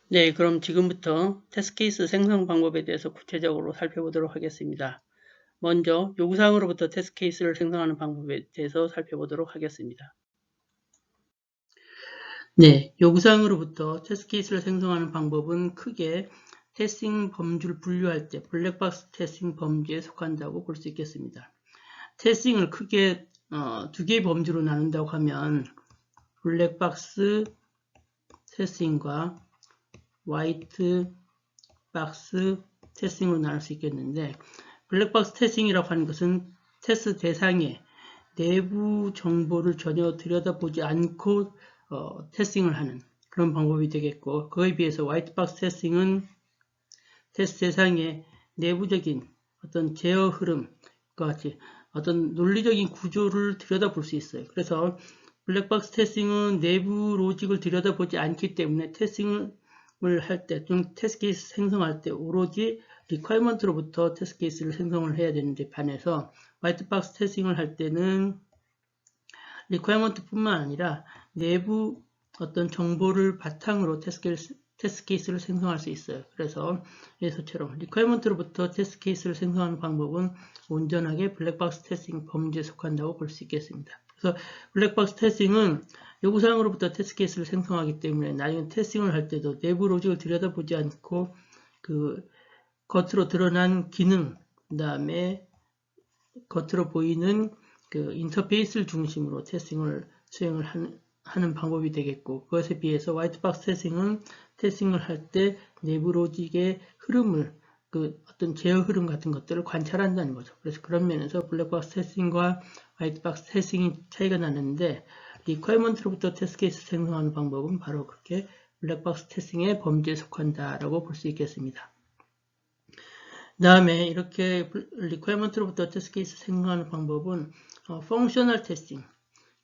네, 그럼 지금부터 테스트 케이스 생성 방법에 대해서 구체적으로 살펴보도록 하겠습니다. 먼저 요구사항으로부터 테스트 케이스를 생성하는 방법에 대해서 살펴보도록 하겠습니다. 네, 요구사항으로부터 테스트 케이스를 생성하는 방법은 크게 테스팅 범주를 분류할 때 블랙박스 테스팅 범주에 속한다고 볼 수 있겠습니다. 테스팅을 크게 두 개의 범주로 나눈다고 하면 블랙박스 테스팅과 화이트 박스 테스팅으로 나눌 수 있겠는데, 블랙박스 테스팅이라고 하는 것은 테스트 대상의 내부 정보를 전혀 들여다보지 않고 테스팅을 하는 그런 방법이 되겠고, 그에 비해서 화이트박스 테스팅은 테스트 대상의 내부적인 어떤 제어 흐름과 같이 어떤 논리적인 구조를 들여다볼 수 있어요. 그래서 블랙박스 테스팅은 내부 로직을 들여다보지 않기 때문에 테스팅을 할 때, 좀 테스트 케이스 생성할 때 오로지 리퀘어먼트로부터 테스트 케이스를 생성을 해야 되는데 반해서 화이트박스 테스팅을 할 때는 리퀘어먼트뿐만 아니라 내부 어떤 정보를 바탕으로 테스트 케이스를 생성할 수 있어요. 그래서 예서처럼 리퀘어먼트로부터 테스트 케이스를 생성하는 방법은 온전하게 블랙박스 테스팅 범주에 속한다고 볼 수 있겠습니다. 그래서 블랙박스 테스팅은 요구사항으로부터 테스트 케이스를 생성하기 때문에 나중에 테스팅을 할 때도 내부 로직을 들여다보지 않고 그 겉으로 드러난 기능, 그 다음에 겉으로 보이는 그 인터페이스를 중심으로 테스팅을 수행을 하는 방법이 되겠고, 그것에 비해서 화이트박스 테스팅은 테스팅을 할 때 내부 로직의 흐름을, 그 어떤 제어 흐름 같은 것들을 관찰한다는 거죠. 그래서 그런 면에서 블랙박스 테스팅과 화이트박스 테스팅이 차이가 나는데, 리퀘어먼트로부터 테스트 케이스 생성하는 방법은 바로 그렇게 블랙박스 테스팅의 범주에 속한다라고 볼 수 있겠습니다. 그 다음에 이렇게 리퀘어먼트로부터 테스트 케이스 생성하는 방법은 펑셔널 테스팅,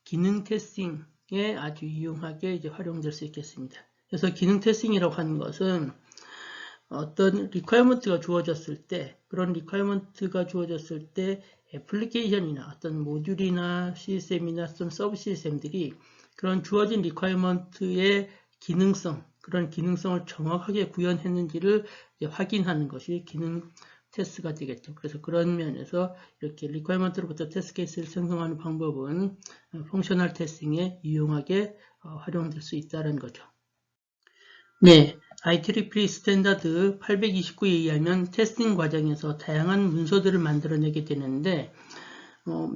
기능 테스팅에 아주 유용하게 이제 활용될 수 있겠습니다. 그래서 기능 테스팅이라고 하는 것은 어떤 리퀘어먼트가 주어졌을 때, 그런 리퀘어먼트가 주어졌을 때 애플리케이션이나 어떤 모듈이나 시스템이나 어떤 서브 시스템들이 그런 주어진 리퀘어먼트의 기능성, 그런 기능성을 정확하게 구현했는지를 확인하는 것이 기능 테스트가 되겠죠. 그래서 그런 면에서 이렇게 리퀘어먼트로부터 테스트 케이스를 생성하는 방법은 펑셔널 테스팅에 유용하게 활용될 수 있다는 거죠. 네, IEEE 스탠다드 829에 의하면 테스팅 과정에서 다양한 문서들을 만들어내게 되는데,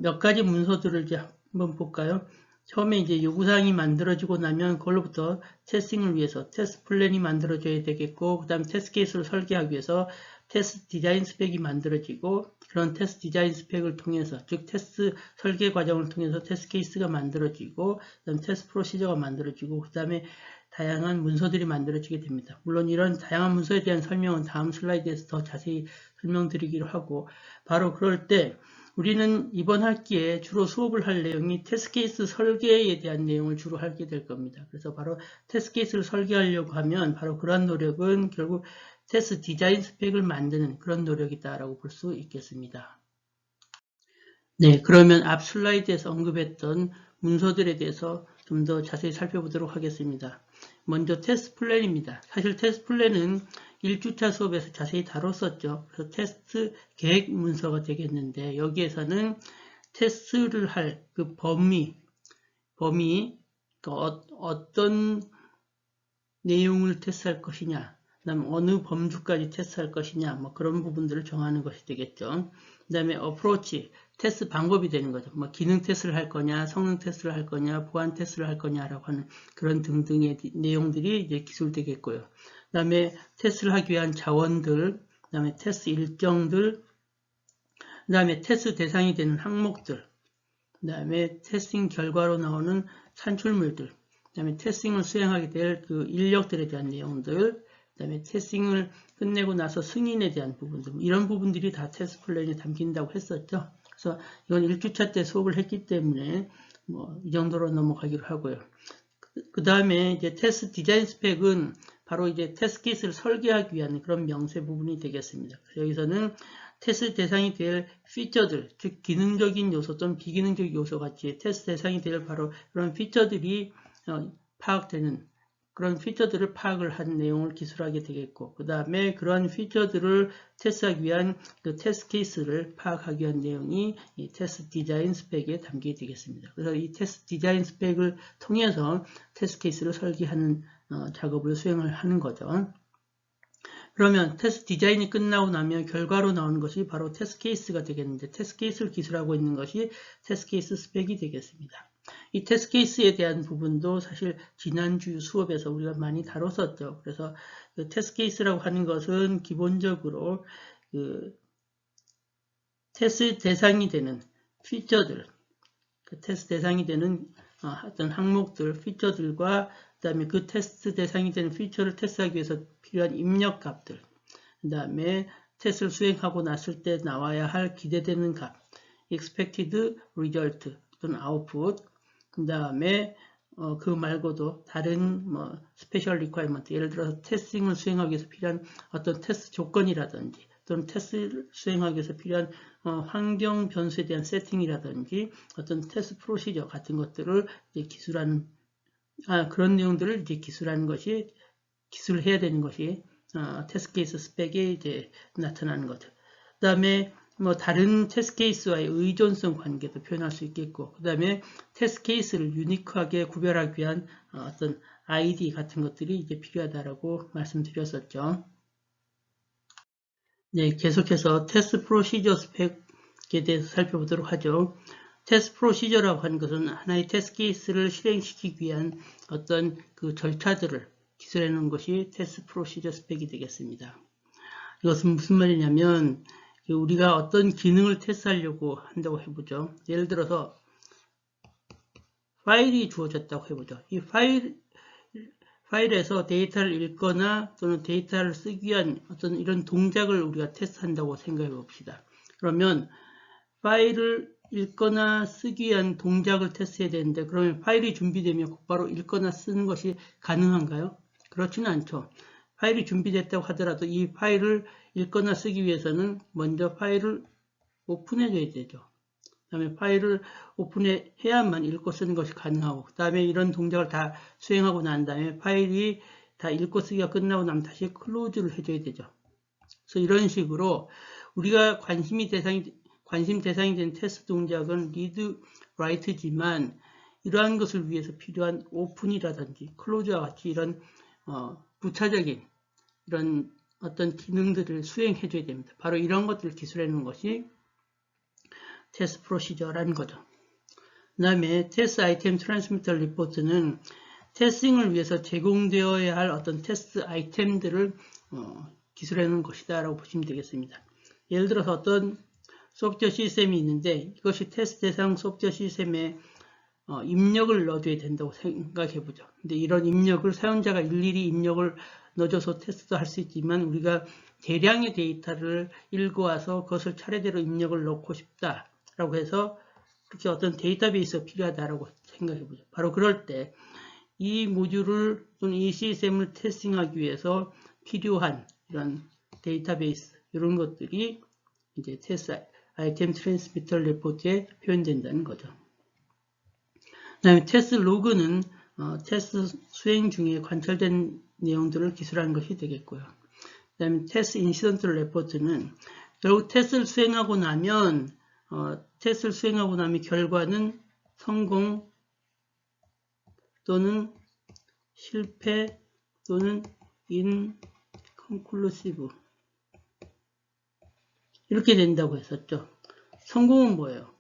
몇 가지 문서들을 이제 한번 볼까요? 처음에 이제 요구사항이 만들어지고 나면 그걸로부터 테스팅을 위해서 테스트 플랜이 만들어져야 되겠고, 그 다음에 테스트 케이스를 설계하기 위해서 테스트 디자인 스펙이 만들어지고, 그런 테스트 디자인 스펙을 통해서, 즉 테스트 설계 과정을 통해서 테스트 케이스가 만들어지고, 그다음 테스트 프로시저가 만들어지고, 그 다음에 다양한 문서들이 만들어지게 됩니다. 물론 이런 다양한 문서에 대한 설명은 다음 슬라이드에서 더 자세히 설명드리기로 하고, 바로 그럴 때 우리는 이번 학기에 주로 수업을 할 내용이 테스트 케이스 설계에 대한 내용을 주로 하게 될 겁니다. 그래서 바로 테스트 케이스를 설계하려고 하면 바로 그러한 노력은 결국 테스트 디자인 스펙을 만드는 그런 노력이다라고 볼 수 있겠습니다. 네, 그러면 앞 슬라이드에서 언급했던 문서들에 대해서 좀 더 자세히 살펴보도록 하겠습니다. 먼저 테스트 플랜입니다. 사실 테스트 플랜은 1주차 수업에서 자세히 다뤘었죠. 그래서 테스트 계획 문서가 되겠는데, 여기에서는 테스트를 할 그 범위, 어떤 내용을 테스트할 것이냐, 그다음 어느 범주까지 테스트할 것이냐, 뭐 그런 부분들을 정하는 것이 되겠죠. 그다음에 어프로치, 테스트 방법이 되는 거죠. 뭐 기능 테스트를 할 거냐, 성능 테스트를 할 거냐, 보안 테스트를 할 거냐라고 하는 그런 등등의 내용들이 이제 기술되겠고요. 그다음에 테스트를 하기 위한 자원들, 그다음에 테스트 일정들, 그다음에 테스트 대상이 되는 항목들, 그다음에 테스팅 결과로 나오는 산출물들, 그다음에 테스팅을 수행하게 될 그 인력들에 대한 내용들, 그다음에 테스팅을 끝내고 나서 승인에 대한 부분들, 이런 부분들이 다 테스트 플랜에 담긴다고 했었죠. 그래서 이건 1주차 때 수업을 했기 때문에 뭐 이 정도로 넘어가기로 하고요. 그 다음에 이제 테스트 디자인 스펙은 바로 이제 테스트 케이스를 설계하기 위한 그런 명세 부분이 되겠습니다. 여기서는 테스트 대상이 될 피처들, 즉 기능적인 요소 또는 비기능적 요소 같이 테스트 대상이 될 바로 그런 피처들이 파악되는 그런 피처들을 파악을 한 내용을 기술하게 되겠고, 그 다음에 그러한 피처들을 테스트하기 위한 그 테스트 케이스를 파악하기 위한 내용이 이 테스트 디자인 스펙에 담기게 되겠습니다. 그래서 이 테스트 디자인 스펙을 통해서 테스트 케이스를 설계하는 작업을 수행을 하는 거죠. 그러면 테스트 디자인이 끝나고 나면 결과로 나오는 것이 바로 테스트 케이스가 되겠는데, 테스트 케이스를 기술하고 있는 것이 테스트 케이스 스펙이 되겠습니다. 이 테스트 케이스에 대한 부분도 사실 지난주 수업에서 우리가 많이 다뤘었죠. 그래서 그 테스트 케이스라고 하는 것은 기본적으로 그 테스트 대상이 되는 피처들, 그 테스트 대상이 되는 어떤 항목들, 피처들과 그 다음에 그 테스트 대상이 되는 피처를 테스트하기 위해서 필요한 입력 값들, 그 다음에 테스트를 수행하고 났을 때 나와야 할 기대되는 값, expected result 또는 output, 그 다음에 그 말고도 다른 스페셜 리퀘어먼트, 예를 들어서 테스팅을 수행하기 위해서 필요한 어떤 테스트 조건이라든지 또는 테스트를 수행하기 위해서 필요한 환경 변수에 대한 세팅이라든지 어떤 테스트 프로시저 같은 것들을 이제 기술하는 그런 내용들을 이제 기술을 해야 되는 것이 테스트 케이스 스펙에 이제 나타나는 거죠. 그 다음에 다른 테스트 케이스와의 의존성 관계도 표현할 수 있겠고, 그 다음에 테스트 케이스를 유니크하게 구별하기 위한 어떤 ID 같은 것들이 이제 필요하다라고 말씀드렸었죠. 네, 계속해서 테스트 프로시저 스펙에 대해서 살펴보도록 하죠. 테스트 프로시저라고 하는 것은 하나의 테스트 케이스를 실행시키기 위한 어떤 그 절차들을 기술해 놓은 것이 테스트 프로시저 스펙이 되겠습니다. 이것은 무슨 말이냐면 우리가 어떤 기능을 테스트하려고 한다고 해보죠. 예를 들어서 파일이 주어졌다고 해보죠. 이 파일에서 데이터를 읽거나 또는 데이터를 쓰기 위한 어떤 이런 동작을 우리가 테스트한다고 생각해 봅시다. 그러면 파일을 읽거나 쓰기 위한 동작을 테스트해야 되는데, 그러면 파일이 준비되면 곧바로 읽거나 쓰는 것이 가능한가요? 그렇지는 않죠. 파일이 준비됐다고 하더라도 이 파일을 읽거나 쓰기 위해서는 먼저 파일을 오픈해 줘야 되죠. 그 다음에 파일을 오픈해야만 읽고 쓰는 것이 가능하고, 그 다음에 이런 동작을 다 수행하고 난 다음에 파일이 다 읽고 쓰기가 끝나고 나면 다시 클로즈를 해줘야 되죠. 그래서 이런 식으로 우리가 관심 대상이 된 테스트 동작은 read, write지만 이러한 것을 위해서 필요한 오픈이라든지 클로즈와 같이 이런 부차적인 이런 어떤 기능들을 수행해 줘야 됩니다. 바로 이런 것들을 기술해 놓은 것이 테스트 프로시저라는 거죠. 그 다음에 테스트 아이템 트랜스미터 리포트는 테스팅을 위해서 제공되어야 할 어떤 테스트 아이템들을 기술해 놓은 것이다 라고 보시면 되겠습니다. 예를 들어서 어떤 소프트웨어 시스템이 있는데 이것이 테스트 대상 소프트웨어 시스템에 입력을 넣어줘야 된다고 생각해 보죠. 근데 이런 입력을 사용자가 일일이 입력을 넣어줘서 테스트도 할 수 있지만 우리가 대량의 데이터를 읽어와서 그것을 차례대로 입력을 넣고 싶다라고 해서 그렇게 어떤 데이터베이스가 필요하다라고 생각해 보죠. 바로 그럴 때 이 모듈을 또는 이 시스템을 테스팅하기 위해서 필요한 이런 데이터베이스 이런 것들이 이제 테스트 아이템 트랜스미터 리포트에 표현된다는 거죠. 그 다음에 테스트 로그는 테스트 수행 중에 관찰된 내용들을 기술하는 것이 되겠고요. 그 다음에 테스트 인시던트 리포트는 결국 테스트를 수행하고 나면 결과는 성공 또는 실패 또는 inconclusive 이렇게 된다고 했었죠. 성공은 뭐예요?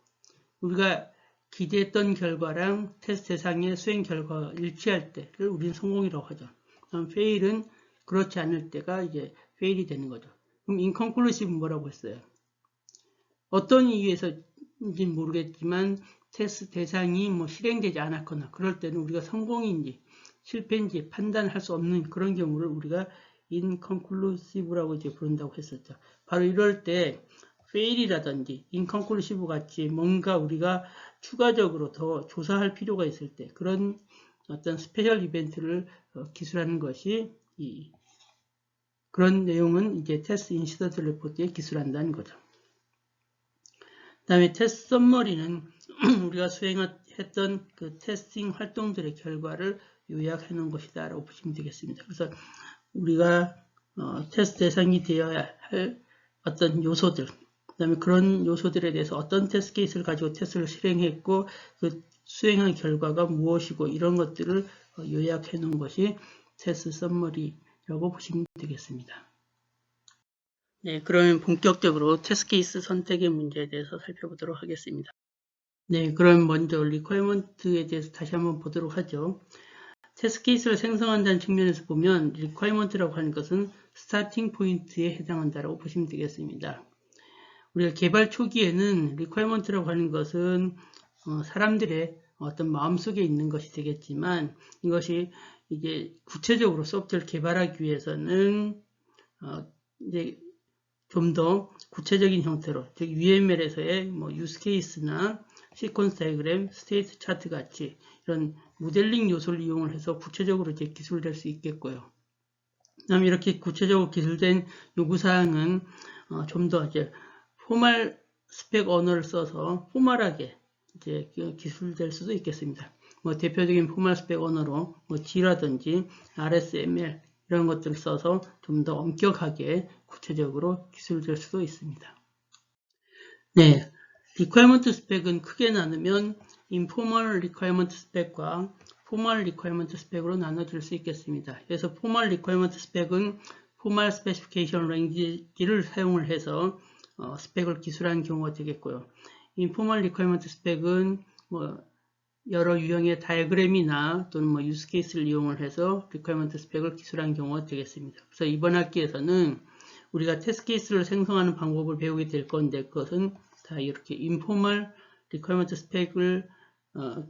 우리가 기대했던 결과랑 테스트 대상의 수행 결과가 일치할 때를 우리는 성공이라고 하죠. 그럼 fail은 그렇지 않을 때가 이제 fail이 되는 거죠. 그럼 inconclusive 뭐라고 했어요? 어떤 이유에서인지 모르겠지만 테스트 대상이 실행되지 않았거나 그럴 때는 우리가 성공인지 실패인지 판단할 수 없는 그런 경우를 우리가 inconclusive라고 이제 부른다고 했었죠. 바로 이럴 때 fail이라든지 inconclusive 같이 뭔가 우리가 추가적으로 더 조사할 필요가 있을 때 그런 어떤 스페셜 이벤트를 기술하는 것이 그런 내용은 이제 테스트 인시던트 리포트에 기술한다는 거죠. 그 다음에 테스트 썸머리는 우리가 수행했던 그 테스팅 활동들의 결과를 요약해 놓은 것이다 라고 보시면 되겠습니다. 그래서 우리가 테스트 대상이 되어야 할 어떤 요소들, 그 다음에 그런 요소들에 대해서 어떤 테스트 케이스를 가지고 테스트를 실행했고 그 수행한 결과가 무엇이고 이런 것들을 요약해 놓은 것이 테스트 서머리라고 보시면 되겠습니다. 네, 그러면 본격적으로 테스트 케이스 선택의 문제에 대해서 살펴보도록 하겠습니다. 네, 그럼 먼저 리퀘어먼트에 대해서 다시 한번 보도록 하죠. 테스트 케이스를 생성한다는 측면에서 보면 리퀘어먼트라고 하는 것은 스타팅 포인트에 해당한다고 보시면 되겠습니다. 우리가 개발 초기에는 리퀘어먼트라고 하는 것은 사람들의 어떤 마음속에 있는 것이 되겠지만 이것이 이제 구체적으로 소프트웨어를 개발하기 위해서는 이제 좀 더 구체적인 형태로, 즉 UML에서의 use case나 시퀀스 다이그램, 스테이트 차트 같이 이런 모델링 요소를 이용을 해서 구체적으로 이제 기술될 수 있겠고요. 그다음에 이렇게 구체적으로 기술된 요구사항은 좀 더 이제 포멀 스펙 언어를 써서 포멀하게 이제 기술될 수도 있겠습니다. 대표적인 포멀 스펙 언어로 G라든지 RSML 이런 것들을 써서 좀 더 엄격하게 구체적으로 기술될 수도 있습니다. 네, requirement spec은 크게 나누면 informal requirement spec과 formal requirement spec으로 나눠질 수 있겠습니다. 그래서 formal requirement spec은 formal specification range를 사용을 해서 스펙을 기술한 경우가 되겠고요. informal requirement spec은 여러 유형의 다이어그램이나 또는 유스 케이스를 이용을 해서 리퀘어먼트 스펙을 기술한 경우가 되겠습니다. 그래서 이번 학기에서는 우리가 테스트 케이스를 생성하는 방법을 배우게 될 건데 그것은 다 이렇게 인포멀 리퀘어먼트 스펙을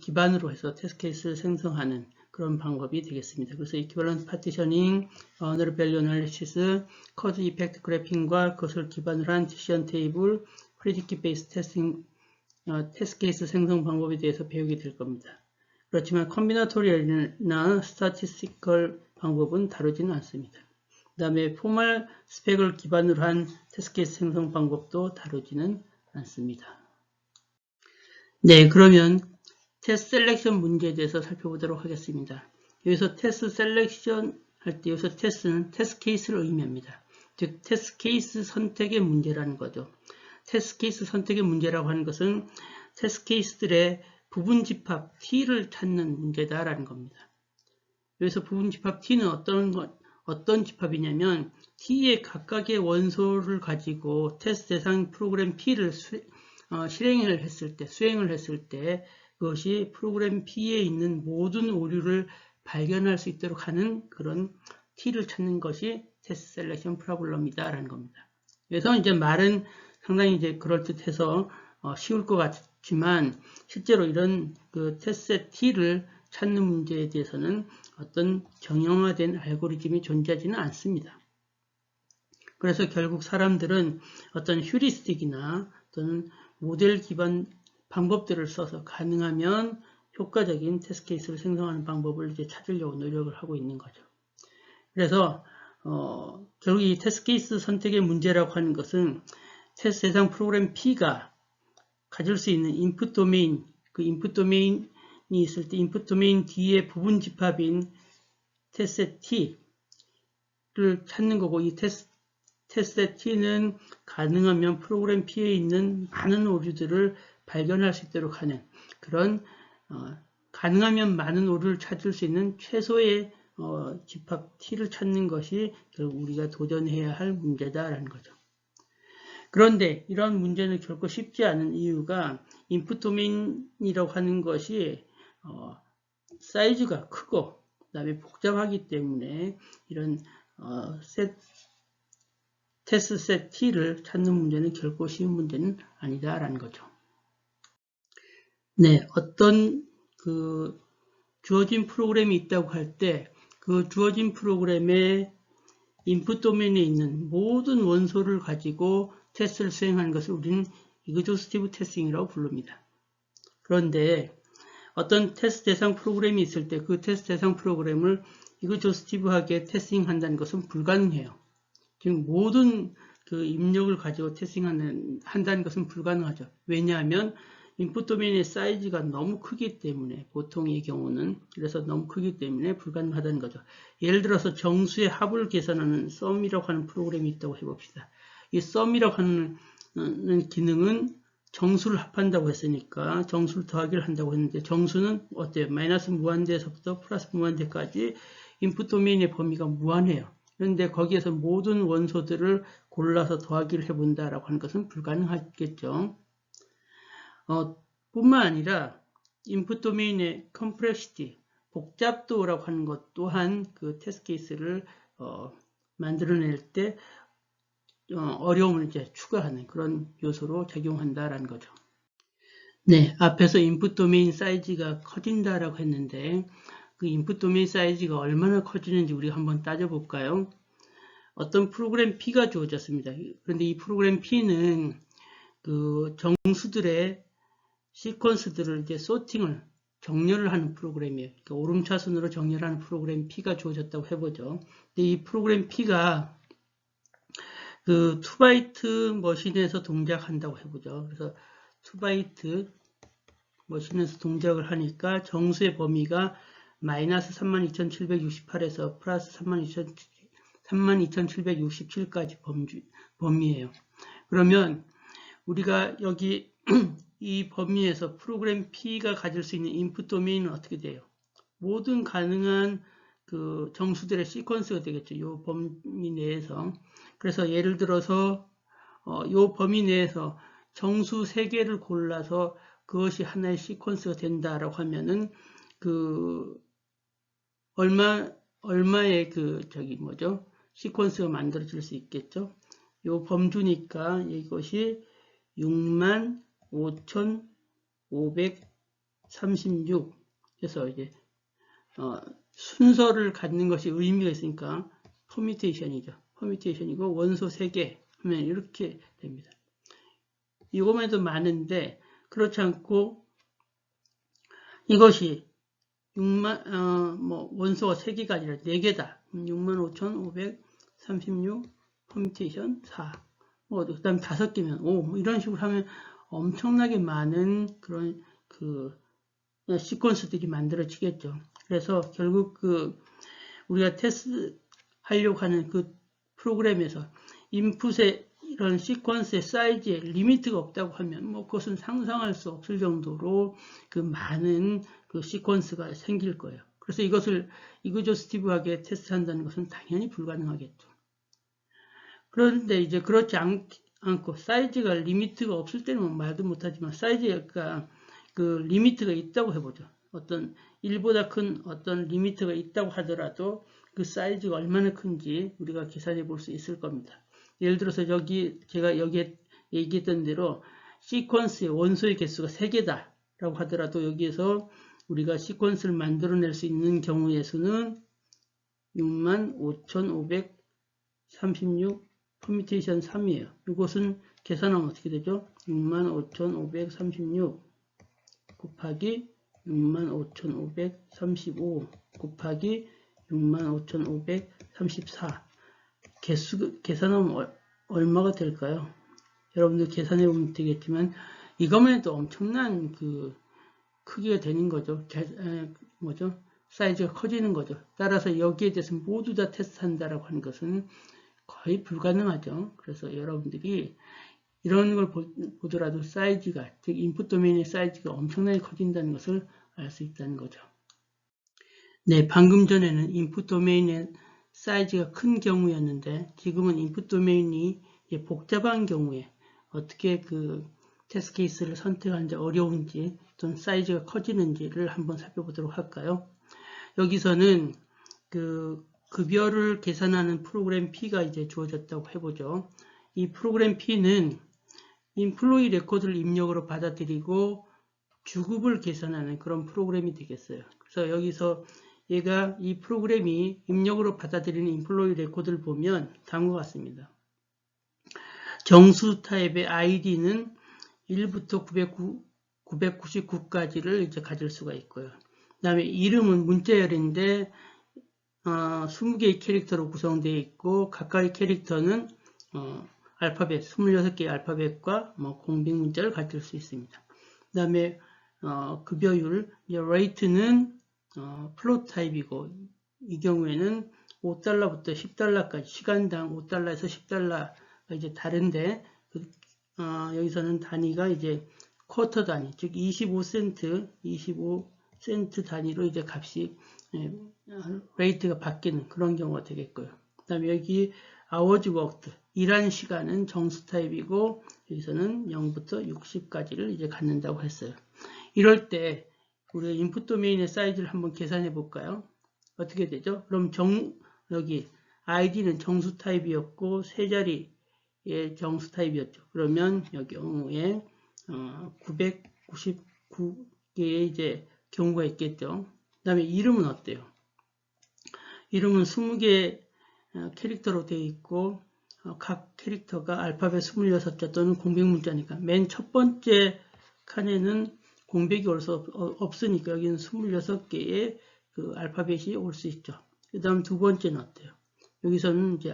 기반으로 해서 테스트 케이스를 생성하는 그런 방법이 되겠습니다. 그래서 이퀴벌런트 파티셔닝, 바운더리 밸류 애널리시스, 커즈 이펙트 그래핑과 그것을 기반으로 한 디시전 테이블, 프리디ክ티브 베이스 테스팅 테스트 케이스 생성 방법에 대해서 배우게 될 겁니다. 그렇지만 컴비너토리얼이나 스타티스티컬 방법은 다루지는 않습니다. 그 다음에 포멀 스펙을 기반으로 한 테스트 케이스 생성 방법도 다루지는 않습니다. 네, 그러면 테스트 셀렉션 문제에 대해서 살펴보도록 하겠습니다. 여기서 테스트 셀렉션 할 때 여기서 테스트는 테스트 케이스를 의미합니다. 즉 테스트 케이스 선택의 문제라는 거죠. 테스트 케이스 선택의 문제라고 하는 것은 테스트 케이스들의 부분 집합 T를 찾는 문제다라는 겁니다. 여기서 부분 집합 T는 어떤 집합이냐면 T의 각각의 원소를 가지고 테스트 대상 프로그램 P를 수행을 했을 때 그것이 프로그램 P에 있는 모든 오류를 발견할 수 있도록 하는 그런 T를 찾는 것이 테스트 셀렉션 프로블럼이다라는 겁니다. 그래서 이제 말은 상당히 이제 그럴듯해서 쉬울 것 같지만 실제로 이런 그 테스트 T를 찾는 문제에 대해서는 어떤 정형화된 알고리즘이 존재하지는 않습니다. 그래서 결국 사람들은 어떤 휴리스틱이나 또는 모델 기반 방법들을 써서 가능하면 효과적인 테스트 케이스를 생성하는 방법을 이제 찾으려고 노력을 하고 있는 거죠. 그래서 결국 이 테스트 케이스 선택의 문제라고 하는 것은 테스트 대상 프로그램 P가 가질 수 있는 인풋 도메인, 그 인풋 도메인이 있을 때 인풋 도메인 D의 부분 집합인 테스트 T를 찾는 거고 이 테스트 T는 가능하면 프로그램 P에 있는 많은 오류들을 발견할 수 있도록 하는 그런 가능하면 많은 오류를 찾을 수 있는 최소의 집합 T를 찾는 것이 결국 우리가 도전해야 할 문제다라는 거죠. 그런데 이런 문제는 결코 쉽지 않은 이유가 인풋 도메인이라고 하는 것이 사이즈가 크고 그다음에 복잡하기 때문에 이런 테스트 셋 T를 찾는 문제는 결코 쉬운 문제는 아니다라는 거죠. 네, 어떤 그 주어진 프로그램이 있다고 할 때 그 주어진 프로그램의 인풋 도메인에 있는 모든 원소를 가지고 테스트를 수행하는 것을 우리는 이그조스티브 테스팅이라고 부릅니다. 그런데 어떤 테스트 대상 프로그램이 있을 때 그 테스트 대상 프로그램을 이그조스티브하게 테스팅한다는 것은 불가능해요. 지금 모든 그 입력을 가지고 테스팅한다는 것은 불가능하죠. 왜냐하면 인풋 도메인의 사이즈가 너무 크기 때문에 보통의 경우는 그래서 너무 크기 때문에 불가능하다는 거죠. 예를 들어서 정수의 합을 계산하는 썸이라고 하는 프로그램이 있다고 해봅시다. 이 썸이라고 하는 기능은 정수를 합한다고 했으니까 정수를 더하기를 한다고 했는데 정수는 어때요? 마이너스 무한대에서부터 플러스 무한대까지 인풋 도메인의 범위가 무한해요. 그런데 거기에서 모든 원소들을 골라서 더하기를 해본다라고 하는 것은 불가능하겠죠. 뿐만 아니라 인풋 도메인의 컴플렉시티, 복잡도라고 하는 것 또한 그 테스트 케이스를 만들어낼 때 어려움을 이제 추가하는 그런 요소로 작용한다라는 거죠. 네, 앞에서 인풋 도메인 사이즈가 커진다라고 했는데 그 인풋 도메인 사이즈가 얼마나 커지는지 우리가 한번 따져볼까요? 어떤 프로그램 P가 주어졌습니다. 그런데 이 프로그램 P는 그 정수들의 시퀀스들을 이제 정렬을 하는 프로그램이에요. 그러니까 오름차순으로 정렬하는 프로그램 P가 주어졌다고 해보죠. 근데 이 프로그램 P가 그 2바이트 머신에서 동작한다고 해보죠. 그래서 2바이트 머신에서 동작을 하니까 정수의 범위가 마이너스 32,768에서 플러스 32,767까지 범위예요. 그러면 우리가 여기 이 범위에서 프로그램 P가 가질 수 있는 인풋 도메인은 어떻게 돼요? 모든 가능한 그 정수들의 시퀀스가 되겠죠. 이 범위 내에서. 그래서 예를 들어서 이 범위 내에서 정수 3개를 골라서 그것이 하나의 시퀀스가 된다라고 하면은 그 얼마의 그 시퀀스가 만들어질 수 있겠죠. 이 범주니까 이것이 65,536 그래서 이제 순서를 갖는 것이 의미가 있으니까 퍼뮤테이션이죠. 퍼뮤테이션이고 원소 3개 하면 이렇게 됩니다. 이것만 해도 많은데 그렇지 않고 이것이 원소가 3개가 아니라 4개다. 65,536 퍼뮤테이션 4. 그 다음 5개면 5. 이런 식으로 하면 엄청나게 많은 그런 시퀀스들이 만들어지겠죠. 그래서 결국 우리가 테스트 하려고 하는 그 프로그램에서 인풋의 이런 시퀀스의 사이즈에 리미트가 없다고 하면 그것은 상상할 수 없을 정도로 그 많은 그 시퀀스가 생길 거예요. 그래서 이것을 이그조스티브하게 테스트한다는 것은 당연히 불가능하겠죠. 그런데 이제 그렇지 않고 사이즈가 리미트가 없을 때는 말도 못하지만 사이즈가 그 리미트가 있다고 해보죠. 어떤 1보다 큰 어떤 리미트가 있다고 하더라도 그 사이즈가 얼마나 큰지 우리가 계산해 볼 수 있을 겁니다. 예를 들어서 제가 여기에 얘기했던 대로 시퀀스의 원소의 개수가 3개다 라고 하더라도 여기에서 우리가 시퀀스를 만들어낼 수 있는 경우의 수는 65,536 퍼뮤테이션 3이에요. 이것은 계산하면 어떻게 되죠? 65,536 곱하기 65,535 곱하기 65,534 계산하면 얼마가 될까요? 여러분들 계산해 보면 되겠지만 이것만 해도 엄청난 그 크기가 되는 거죠. 사이즈가 커지는 거죠. 따라서 여기에 대해서 모두 다 테스트한다라고 하는 것은 거의 불가능하죠. 그래서 여러분들이 이런 걸 보더라도 사이즈가, 즉 인풋 도메인의 사이즈가 엄청나게 커진다는 것을 알 수 있다는 거죠. 네, 방금 전에는 인풋 도메인의 사이즈가 큰 경우였는데 지금은 인풋 도메인이 복잡한 경우에 어떻게 그 테스트 케이스를 선택하는지 어려운지 또는 사이즈가 커지는지를 한번 살펴보도록 할까요? 여기서는 그 급여를 계산하는 프로그램 P가 이제 주어졌다고 해보죠. 이 프로그램 P는 인플로이 레코드를 입력으로 받아들이고 주급을 계산하는 그런 프로그램이 되겠어요. 그래서 여기서 이 프로그램이 입력으로 받아들이는 인플로이 레코드를 보면 다음과 같습니다. 정수 타입의 ID는 1부터 999까지를 이제 가질 수가 있고요. 그 다음에 이름은 문자열인데 20개의 캐릭터로 구성되어 있고 각각의 캐릭터는 알파벳 26개의 알파벳과 공백 문자를 가질 수 있습니다. 그 다음에 급여율, 이제 rate는 플롯 타입이고, 이 경우에는 $5부터 $10까지 시간당 $5에서 $10가 이제 다른데, 여기서는 단위가 이제 쿼터 단위, 즉 25센트 단위로 이제 값이 레이트가 바뀌는 그런 경우가 되겠고요. 그 다음에 여기 hours worked, 일한 시간은 정수 타입이고, 여기서는 0부터 60까지를 이제 갖는다고 했어요. 이럴 때 우리가 인풋 도메인의 사이즈를 한번 계산해 볼까요? 어떻게 되죠? 그럼 여기 id는 정수 타입이었고 세 자리의 정수 타입이었죠. 그러면 여기 경우에 999개의 이제 경우가 있겠죠. 그 다음에 이름은 어때요? 이름은 20개 캐릭터로 되어 있고, 각 캐릭터가 알파벳 26자 또는 공백 문자니까 맨 첫 번째 칸에는 공백이 올 수 없으니까 여기는 26개의 그 알파벳이 올 수 있죠. 그 다음 두 번째는 어때요? 여기서는 이제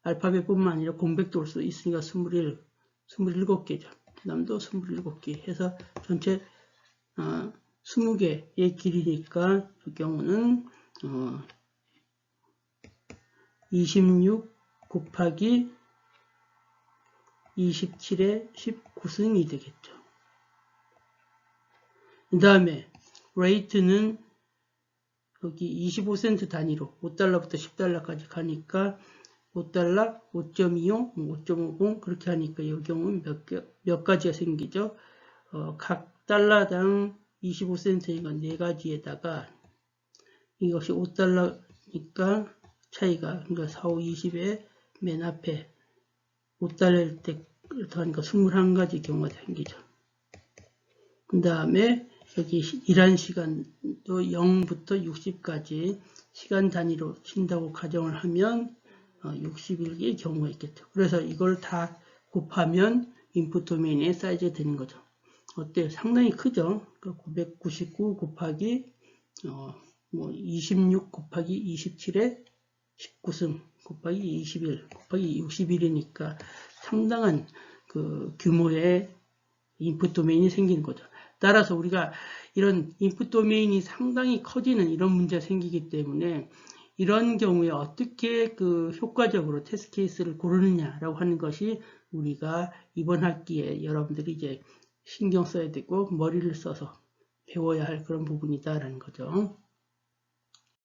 알파벳뿐만 아니라 공백도 올 수 있으니까 27개죠. 그 다음도 27개 해서 전체 20개의 길이니까 그 경우는 26 곱하기 27의 19승이 되겠죠. 그 다음에 rate는 여기 25센트 단위로 $5부터 $10까지 가니까 $5, 5.25, 5.50 그렇게 하니까 이 경우는 몇 가지가 생기죠. 각 달러당 25센트니까 4가지에다가 이것이 $5니까 차이가, 그러니까 4, 5, 20에 맨 앞에 $5일 때 더하니까 21가지 경우가 생기죠. 그 다음에 여기 일한 시간도 0부터 60까지 시간 단위로 친다고 가정을 하면 61개의 경우가 있겠죠. 그래서 이걸 다 곱하면 인풋 도메인의 사이즈가 되는 거죠. 어때요? 상당히 크죠? 999 곱하기 26 곱하기 27에 19승 곱하기 21 곱하기 61이니까 상당한 그 규모의 인풋 도메인이 생기는 거죠. 따라서 우리가 이런 인풋 도메인이 상당히 커지는 이런 문제가 생기기 때문에 이런 경우에 어떻게 그 효과적으로 테스트 케이스를 고르느냐라고 하는 것이 우리가 이번 학기에 여러분들이 이제 신경 써야 되고 머리를 써서 배워야 할 그런 부분이다라는 거죠.